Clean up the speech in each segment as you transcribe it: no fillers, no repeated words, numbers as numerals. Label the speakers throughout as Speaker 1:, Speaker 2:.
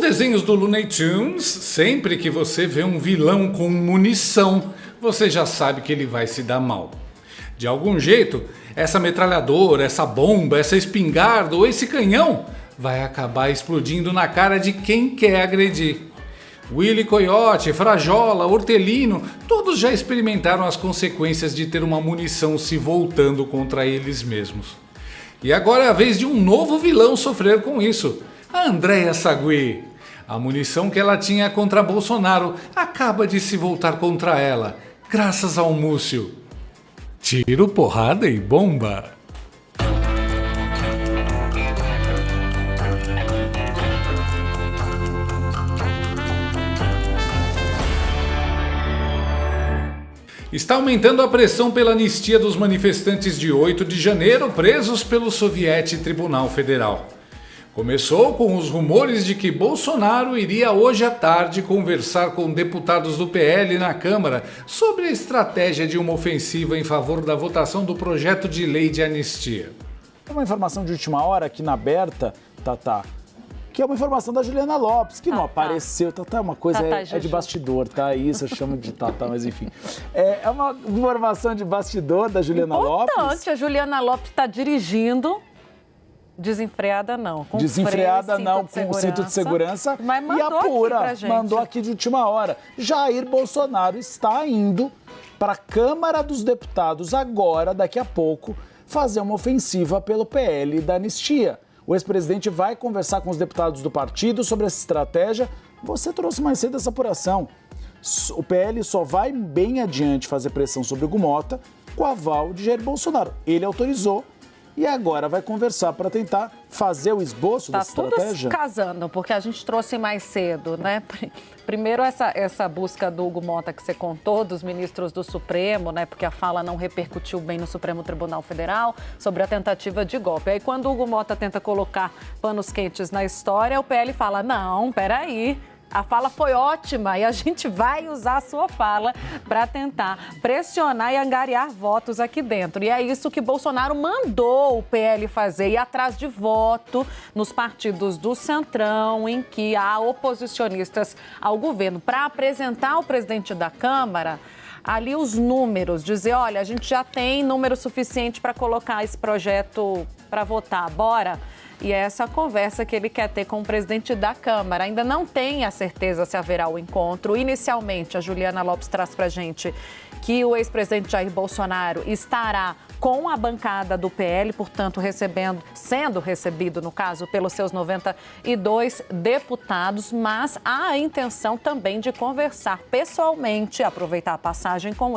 Speaker 1: desenhos do Looney Tunes, sempre que você vê um vilão com munição, você já sabe que ele vai se dar mal. De algum jeito, essa metralhadora, essa bomba, essa espingarda ou esse canhão vai acabar explodindo na cara de quem quer agredir. Willy Coyote, Frajola, Hortelino, todos já experimentaram as consequências de ter uma munição se voltando contra eles mesmos. E agora é a vez de um novo vilão sofrer com isso. A Andréa Sagui. A munição que ela tinha contra Bolsonaro acaba de se voltar contra ela, graças ao Múcio. Tiro, porrada e bomba. Está aumentando a pressão pela anistia dos manifestantes de 8 de janeiro presos pelo Soviético Tribunal Federal. Começou com os rumores de que Bolsonaro iria hoje à tarde conversar com deputados do PL na Câmara sobre a estratégia de uma ofensiva em favor da votação do projeto de lei de anistia.
Speaker 2: Uma informação de última hora aqui na Aberta, Tatá, que é uma informação da Juliana Lopes, que não apareceu. Tatá é uma coisa, é de bastidor, tá? Isso eu chamo de Tatá, mas enfim. É uma informação de bastidor da Juliana Lopes.
Speaker 3: Importante, a Juliana Lopes está dirigindo. Desenfreada não. Com
Speaker 2: Desenfreada
Speaker 3: freio,
Speaker 2: não, com cinto de segurança.
Speaker 3: Mas mandou
Speaker 2: e apura,
Speaker 3: aqui pra gente.
Speaker 2: mandou aqui de última hora. Jair Bolsonaro está indo para a Câmara dos Deputados agora, daqui a pouco, fazer uma ofensiva pelo PL da anistia. O ex-presidente vai conversar com os deputados do partido sobre essa estratégia. Você trouxe mais cedo essa apuração. O PL só vai bem adiante fazer pressão sobre o Hugo Mota com o aval de Jair Bolsonaro. Ele autorizou. E agora vai conversar para tentar fazer o esboço dessa estratégia?
Speaker 3: Tá tudo casando, porque a gente trouxe mais cedo, né? Primeiro essa busca do Hugo Mota que você contou, dos ministros do Supremo, né? Porque a fala não repercutiu bem no Supremo Tribunal Federal sobre a tentativa de golpe. Aí quando o Hugo Mota tenta colocar panos quentes na história, o PL fala, não, peraí. A fala foi ótima e a gente vai usar a sua fala para tentar pressionar e angariar votos aqui dentro. E é isso que Bolsonaro mandou o PL fazer, ir atrás de voto nos partidos do Centrão, em que há oposicionistas ao governo, para apresentar ao presidente da Câmara ali os números, dizer, olha, a gente já tem número suficiente para colocar esse projeto para votar, bora? E é essa conversa que ele quer ter com o presidente da Câmara. Ainda não tem a certeza se haverá o encontro. Inicialmente, a Juliana Lopes traz para a gente que o ex-presidente Jair Bolsonaro estará com a bancada do PL, portanto, sendo recebido, no caso, pelos seus 92 deputados, mas há a intenção também de conversar pessoalmente, aproveitar a passagem com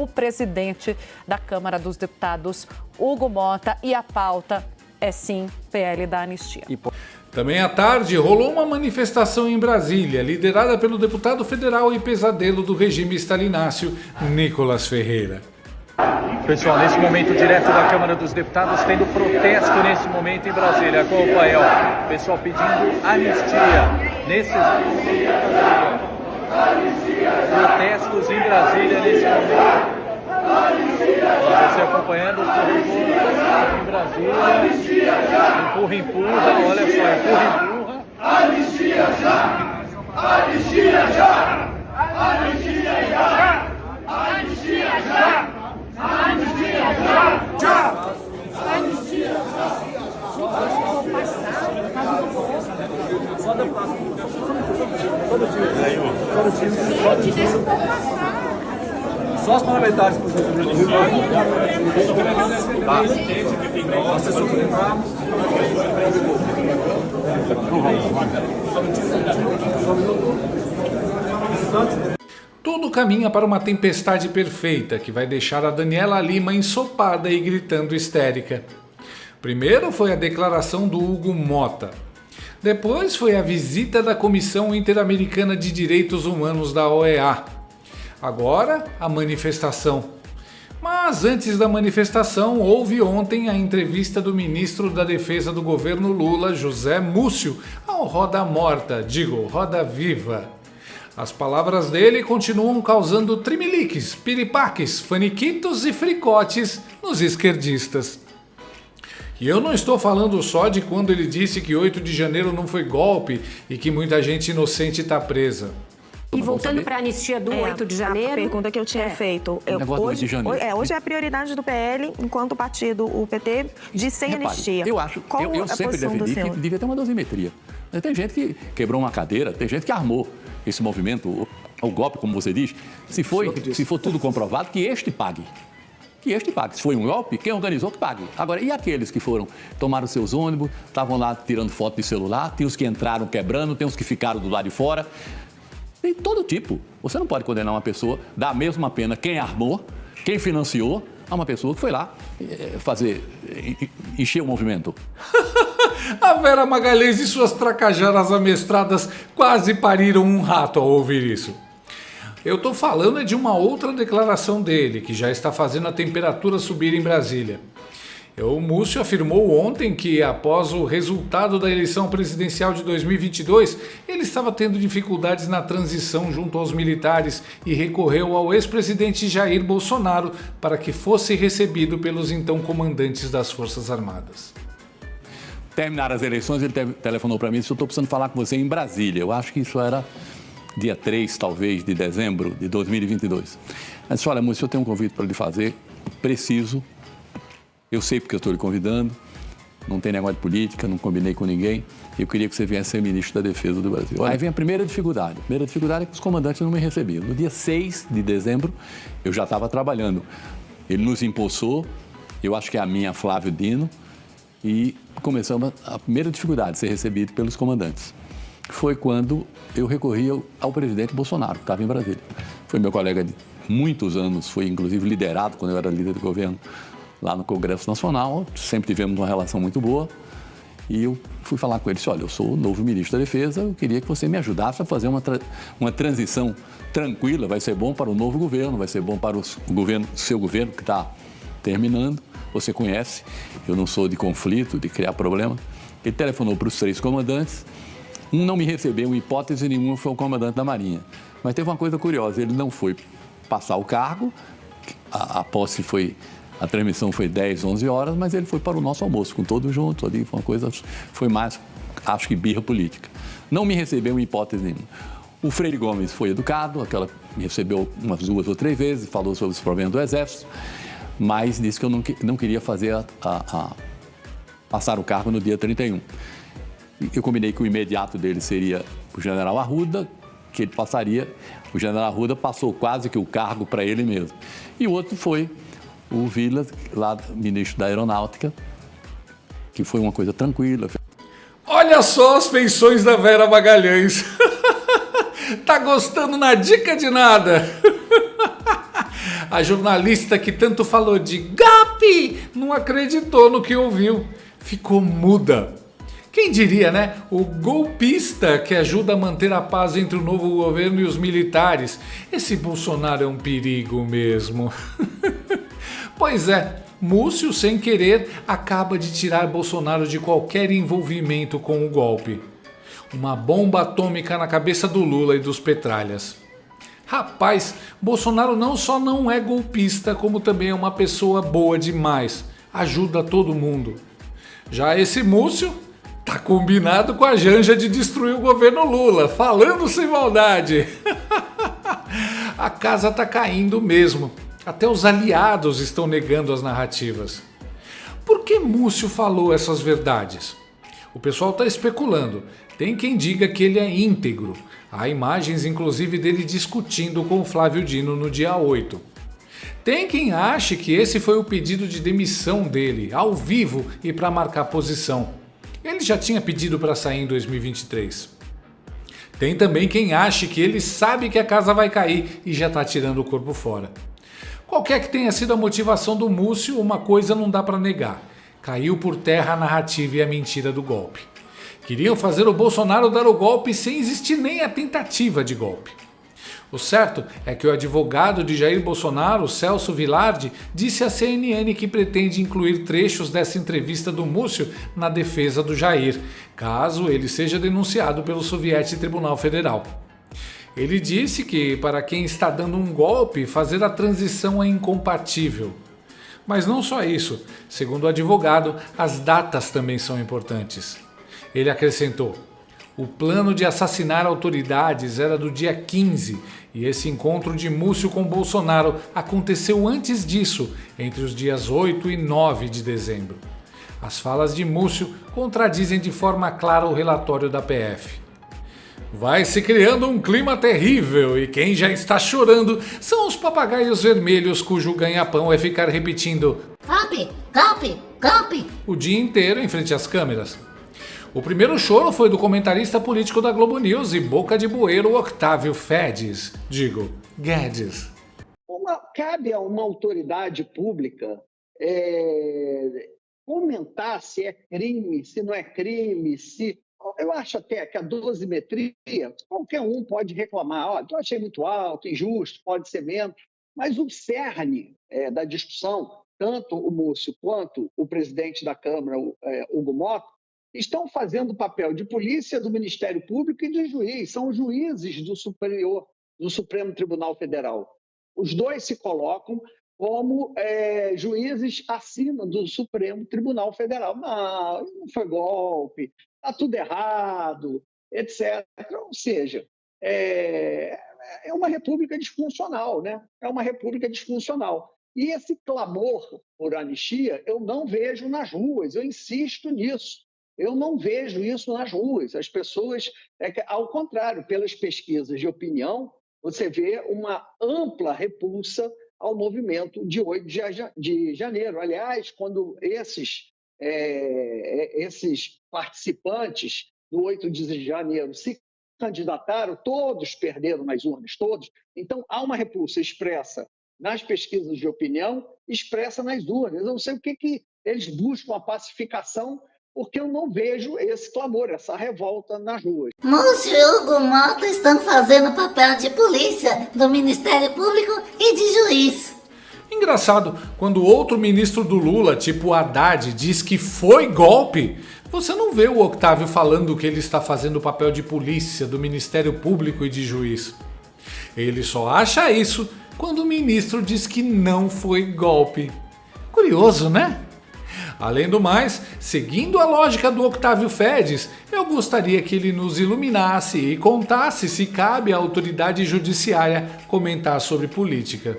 Speaker 3: o presidente da Câmara dos Deputados, Hugo Mota, e a pauta é sim PL da anistia.
Speaker 1: Também à tarde rolou uma manifestação em Brasília, liderada pelo deputado federal e pesadelo do regime stalináceo, Nicolas Ferreira.
Speaker 4: Pessoal, nesse momento direto da Câmara dos Deputados, tendo protesto nesse momento em Brasília. Acompanha, ó, pessoal pedindo anistia. Protestos em Brasília nesse momento. Você acompanhando o corredor em Brasília. Empurra, olha só, empurra. Anistia já! Anistia já! Anistia já! Anistia já! Anistia já! Já! Anistia já! Só deputado. Só os parlamentares, por exemplo.
Speaker 1: Tudo caminha para uma tempestade perfeita que vai deixar a Daniela Lima ensopada e gritando histérica. Primeiro foi a declaração do Hugo Mota. Depois foi a visita da Comissão Interamericana de Direitos Humanos da OEA. Agora, a manifestação. Mas antes da manifestação, houve ontem a entrevista do ministro da Defesa do governo Lula, José Múcio, ao Roda Viva. As palavras dele continuam causando trimeliques, piripaques, faniquitos e fricotes nos esquerdistas. E eu não estou falando só de quando ele disse que 8 de janeiro não foi golpe e que muita gente inocente está presa.
Speaker 5: E voltando para a anistia do 8 de janeiro...
Speaker 6: A pergunta que eu tinha feito. Hoje é a prioridade do PL, enquanto partido, o PT, de sem anistia.
Speaker 7: Eu sempre defendi que devia ter uma dosimetria. Tem gente que quebrou uma cadeira, tem gente que armou esse movimento, o golpe, como você diz. Se for tudo comprovado, que este pague. Que este pague. Se foi um golpe, quem organizou que pague. Agora, e aqueles que tomaram seus ônibus, estavam lá tirando foto de celular, tem os que entraram quebrando, tem os que ficaram do lado de fora. Tem todo tipo. Você não pode condenar uma pessoa, dar a mesma pena quem armou, quem financiou, a uma pessoa que foi lá encher o movimento.
Speaker 1: A Vera Magalhães e suas tracajaras amestradas quase pariram um rato ao ouvir isso. Eu tô falando de uma outra declaração dele, que já está fazendo a temperatura subir em Brasília. O Múcio afirmou ontem que, após o resultado da eleição presidencial de 2022, ele estava tendo dificuldades na transição junto aos militares e recorreu ao ex-presidente Jair Bolsonaro para que fosse recebido pelos então comandantes das Forças Armadas.
Speaker 7: Terminaram as eleições, ele telefonou para mim e disse: eu estou precisando falar com você em Brasília. Eu acho que isso era dia 3, talvez, de dezembro de 2022. Mas disse: olha, Múcio, eu tenho um convite para lhe fazer, preciso. Eu sei porque eu estou lhe convidando, não tem negócio de política, não combinei com ninguém. Eu queria que você viesse ser ministro da Defesa do Brasil. Aí vem a primeira dificuldade. A primeira dificuldade é que os comandantes não me recebiam. No dia 6 de dezembro, eu já estava trabalhando. Ele nos impulsou, eu acho que é a minha, Flávio Dino, e começamos a primeira dificuldade, ser recebido pelos comandantes. Foi quando eu recorri ao presidente Bolsonaro, que estava em Brasília. Foi meu colega de muitos anos, foi inclusive liderado quando eu era líder do governo, lá no Congresso Nacional, sempre tivemos uma relação muito boa, e eu fui falar com ele, disse: olha, eu sou o novo ministro da Defesa, eu queria que você me ajudasse a fazer uma transição tranquila, vai ser bom para o novo governo, vai ser bom para o seu governo que está terminando, você conhece, eu não sou de conflito, de criar problema. Ele telefonou para os 3 comandantes, um não me recebeu, em hipótese nenhuma, foi o comandante da Marinha, mas teve uma coisa curiosa, ele não foi passar o cargo, a transmissão foi 10, 11 horas, mas ele foi para o nosso almoço, com todos juntos ali, foi mais, acho que birra política. Não me recebeu em hipótese nenhuma. O Freire Gomes foi educado, me recebeu umas 2 ou 3 vezes, falou sobre os problemas do Exército, mas disse que eu não queria fazer passar o cargo no dia 31. Eu combinei que o imediato dele seria o general Arruda, que ele passaria, o general Arruda passou quase que o cargo para ele mesmo. E o outro foi o Vilas, lá ministro da Aeronáutica, que foi uma coisa tranquila.
Speaker 1: Olha só as feições da Vera Magalhães. Tá gostando na dica de nada. A jornalista que tanto falou de golpe não acreditou no que ouviu. Ficou muda. Quem diria, né? O golpista que ajuda a manter a paz entre o novo governo e os militares. Esse Bolsonaro é um perigo mesmo. Pois é, Múcio, sem querer, acaba de tirar Bolsonaro de qualquer envolvimento com o golpe. Uma bomba atômica na cabeça do Lula e dos petralhas. Rapaz, Bolsonaro não só não é golpista, como também é uma pessoa boa demais. Ajuda todo mundo. Já esse Múcio tá combinado com a Janja de destruir o governo Lula, falando sem maldade. A casa tá caindo mesmo. Até os aliados estão negando as narrativas. Por que Múcio falou essas verdades? O pessoal está especulando. Tem quem diga que ele é íntegro. Há imagens, inclusive, dele discutindo com o Flávio Dino no dia 8. Tem quem ache que esse foi o pedido de demissão dele, ao vivo e para marcar posição. Ele já tinha pedido para sair em 2023. Tem também quem ache que ele sabe que a casa vai cair e já está tirando o corpo fora. Qualquer que tenha sido a motivação do Múcio, uma coisa não dá para negar. Caiu por terra a narrativa e a mentira do golpe. Queriam fazer o Bolsonaro dar o golpe sem existir nem a tentativa de golpe. O certo é que o advogado de Jair Bolsonaro, Celso Vilardi, disse à CNN que pretende incluir trechos dessa entrevista do Múcio na defesa do Jair, caso ele seja denunciado pelo Soviético Tribunal Federal. Ele disse que, para quem está dando um golpe, fazer a transição é incompatível. Mas não só isso. Segundo o advogado, as datas também são importantes. Ele acrescentou: o plano de assassinar autoridades era do dia 15 e esse encontro de Múcio com Bolsonaro aconteceu antes disso, entre os dias 8 e 9 de dezembro. As falas de Múcio contradizem de forma clara o relatório da PF. Vai se criando um clima terrível e quem já está chorando são os papagaios vermelhos cujo ganha-pão é ficar repetindo
Speaker 8: golpe, golpe, golpe
Speaker 1: o dia inteiro em frente às câmeras. O primeiro choro foi do comentarista político da Globo News e boca de bueiro Octávio Guedes.
Speaker 9: Cabe a uma autoridade pública comentar se é crime, se não é crime, se... Eu acho até que a dosimetria, qualquer um pode reclamar, eu achei muito alto, injusto, pode ser menos, mas o cerne da discussão, tanto o Múcio quanto o presidente da Câmara, Hugo Mota, estão fazendo o papel de polícia, do Ministério Público e de juiz. São os juízes do Supremo Tribunal Federal. Os dois se colocam como juízes acima do Supremo Tribunal Federal. Não foi golpe, está tudo errado, etc. Ou seja, é uma república disfuncional, né? É uma república disfuncional. E esse clamor por anistia eu não vejo nas ruas, eu insisto nisso. Eu não vejo isso nas ruas. As pessoas, ao contrário, pelas pesquisas de opinião, você vê uma ampla repulsa ao movimento de 8 de janeiro. Aliás, quando esses participantes do 8 de janeiro se candidataram, todos perderam nas urnas, todos. Então, há uma repulsa expressa nas pesquisas de opinião, expressa nas urnas. Eu não sei o que eles buscam a pacificação, porque eu não vejo esse clamor, essa revolta nas ruas.
Speaker 8: Múcio e Hugo Mota estão fazendo papel de polícia, do Ministério Público e de juiz.
Speaker 1: Engraçado, quando outro ministro do Lula, tipo Haddad, diz que foi golpe, você não vê o Octávio falando que ele está fazendo papel de polícia, do Ministério Público e de juiz. Ele só acha isso quando o ministro diz que não foi golpe. Curioso, né? Além do mais, seguindo a lógica do Octávio Guedes, eu gostaria que ele nos iluminasse e contasse se cabe à autoridade judiciária comentar sobre política.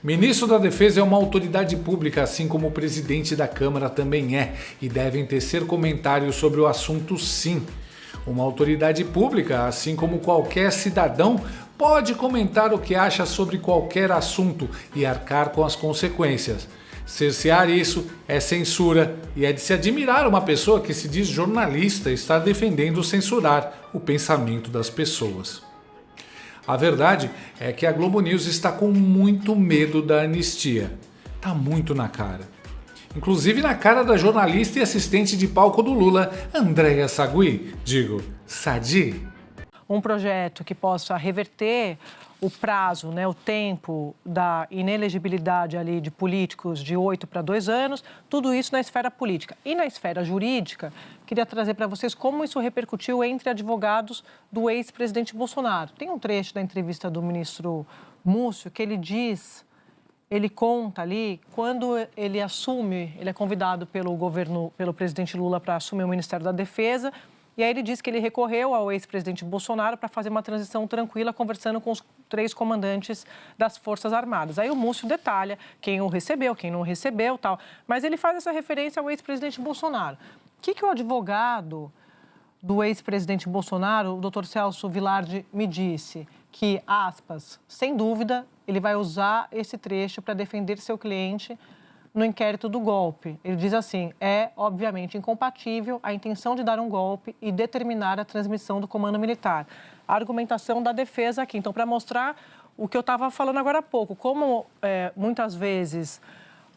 Speaker 1: Ministro da Defesa é uma autoridade pública, assim como o presidente da Câmara também é, e devem tecer comentários sobre o assunto sim. Uma autoridade pública, assim como qualquer cidadão, pode comentar o que acha sobre qualquer assunto e arcar com as consequências. Cercear isso é censura e é de se admirar uma pessoa que se diz jornalista estar defendendo censurar o pensamento das pessoas. A verdade é que a Globo News está com muito medo da anistia. Tá muito na cara. Inclusive na cara da jornalista e assistente de palco do Lula, Andréa Sadi.
Speaker 10: Um projeto que possa reverter o prazo, o tempo da inelegibilidade ali de políticos de 8 para 2 anos, tudo isso na esfera política. E na esfera jurídica, queria trazer para vocês como isso repercutiu entre advogados do ex-presidente Bolsonaro. Tem um trecho da entrevista do ministro Múcio que ele conta ali, quando ele é convidado pelo presidente Lula para assumir o Ministério da Defesa. E aí ele disse que ele recorreu ao ex-presidente Bolsonaro para fazer uma transição tranquila, conversando com os 3 comandantes das Forças Armadas. Aí o Múcio detalha quem o recebeu, quem não recebeu, tal. Mas ele faz essa referência ao ex-presidente Bolsonaro. O que o advogado do ex-presidente Bolsonaro, o doutor Celso Vilardi, me disse? Que, aspas, sem dúvida, ele vai usar esse trecho para defender seu cliente no inquérito do golpe. Ele diz assim, é obviamente incompatível a intenção de dar um golpe e determinar a transmissão do comando militar. A argumentação da defesa aqui. Então, para mostrar o que eu estava falando agora há pouco, como muitas vezes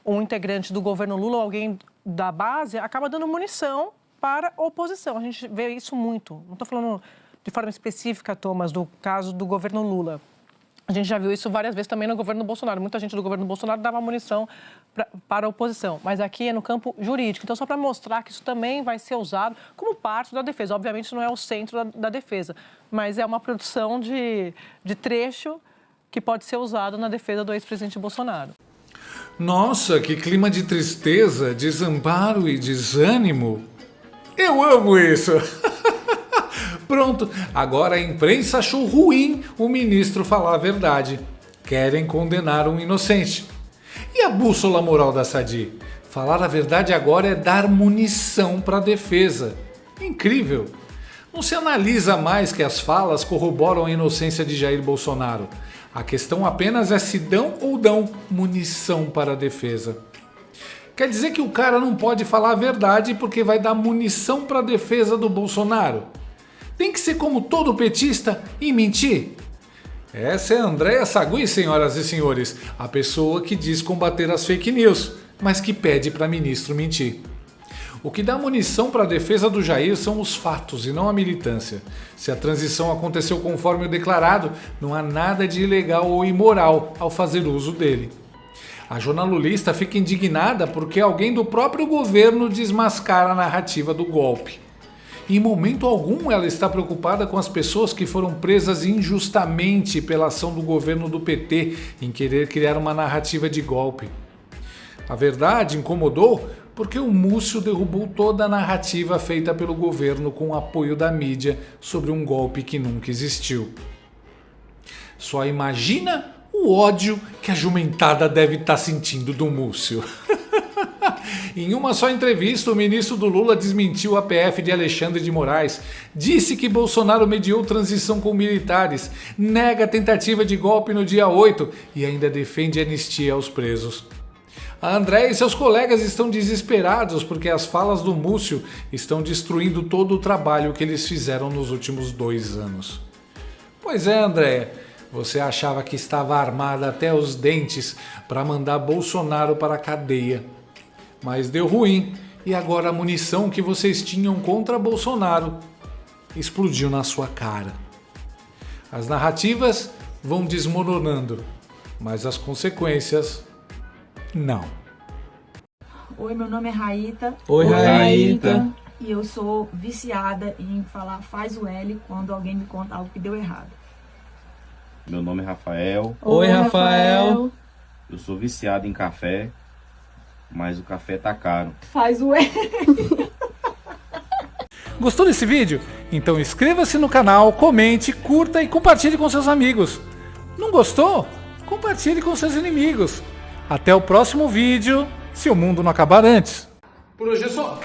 Speaker 10: um integrante do governo Lula ou alguém da base acaba dando munição para a oposição. A gente vê isso muito. Não estou falando de forma específica, Thomas, do caso do governo Lula. A gente já viu isso várias vezes também no governo Bolsonaro. Muita gente do governo Bolsonaro dava munição para a oposição. Mas aqui é no campo jurídico. Então, só para mostrar que isso também vai ser usado como parte da defesa. Obviamente, isso não é o centro da defesa, mas é uma produção de trecho que pode ser usado na defesa do ex-presidente Bolsonaro.
Speaker 1: Nossa, que clima de tristeza, desamparo e desânimo. Eu amo isso! Pronto, agora a imprensa achou ruim o ministro falar a verdade. Querem condenar um inocente. E a bússola moral da Sadi? Falar a verdade agora é dar munição para a defesa. Incrível! Não se analisa mais que as falas corroboram a inocência de Jair Bolsonaro. A questão apenas é se dão ou dão munição para a defesa. Quer dizer que o cara não pode falar a verdade porque vai dar munição para a defesa do Bolsonaro? Tem que ser como todo petista e mentir? Essa é a Andréa Sagui, senhoras e senhores, a pessoa que diz combater as fake news, mas que pede para ministro mentir. O que dá munição para a defesa do Jair são os fatos e não a militância. Se a transição aconteceu conforme o declarado, não há nada de ilegal ou imoral ao fazer uso dele. A jornalista fica indignada porque alguém do próprio governo desmascara a narrativa do golpe. Em momento algum ela está preocupada com as pessoas que foram presas injustamente pela ação do governo do PT em querer criar uma narrativa de golpe. A verdade incomodou porque o Múcio derrubou toda a narrativa feita pelo governo com o apoio da mídia sobre um golpe que nunca existiu. Só imagina o ódio que a jumentada deve estar sentindo do Múcio. Em uma só entrevista, o ministro do Lula desmentiu a PF de Alexandre de Moraes, disse que Bolsonaro mediou transição com militares, nega a tentativa de golpe no dia 8 e ainda defende anistia aos presos. A Andréa e seus colegas estão desesperados porque as falas do Múcio estão destruindo todo o trabalho que eles fizeram nos últimos 2 anos. Pois é, Andréa, você achava que estava armada até os dentes para mandar Bolsonaro para a cadeia. Mas deu ruim e agora a munição que vocês tinham contra Bolsonaro explodiu na sua cara. As narrativas vão desmoronando, mas as consequências não.
Speaker 11: Oi, meu nome é Raíta.
Speaker 12: Oi, Raíta.
Speaker 11: E eu sou viciada em falar faz o L quando alguém me conta algo que deu errado.
Speaker 12: Meu nome é Rafael.
Speaker 10: Oi, Rafael.
Speaker 12: Eu sou viciado em café, mas o café tá caro.
Speaker 11: Faz o L.
Speaker 1: Gostou desse vídeo? Então inscreva-se no canal, comente, curta e compartilhe com seus amigos. Não gostou? Compartilhe com seus inimigos. Até o próximo vídeo, se o mundo não acabar antes. Por hoje é só.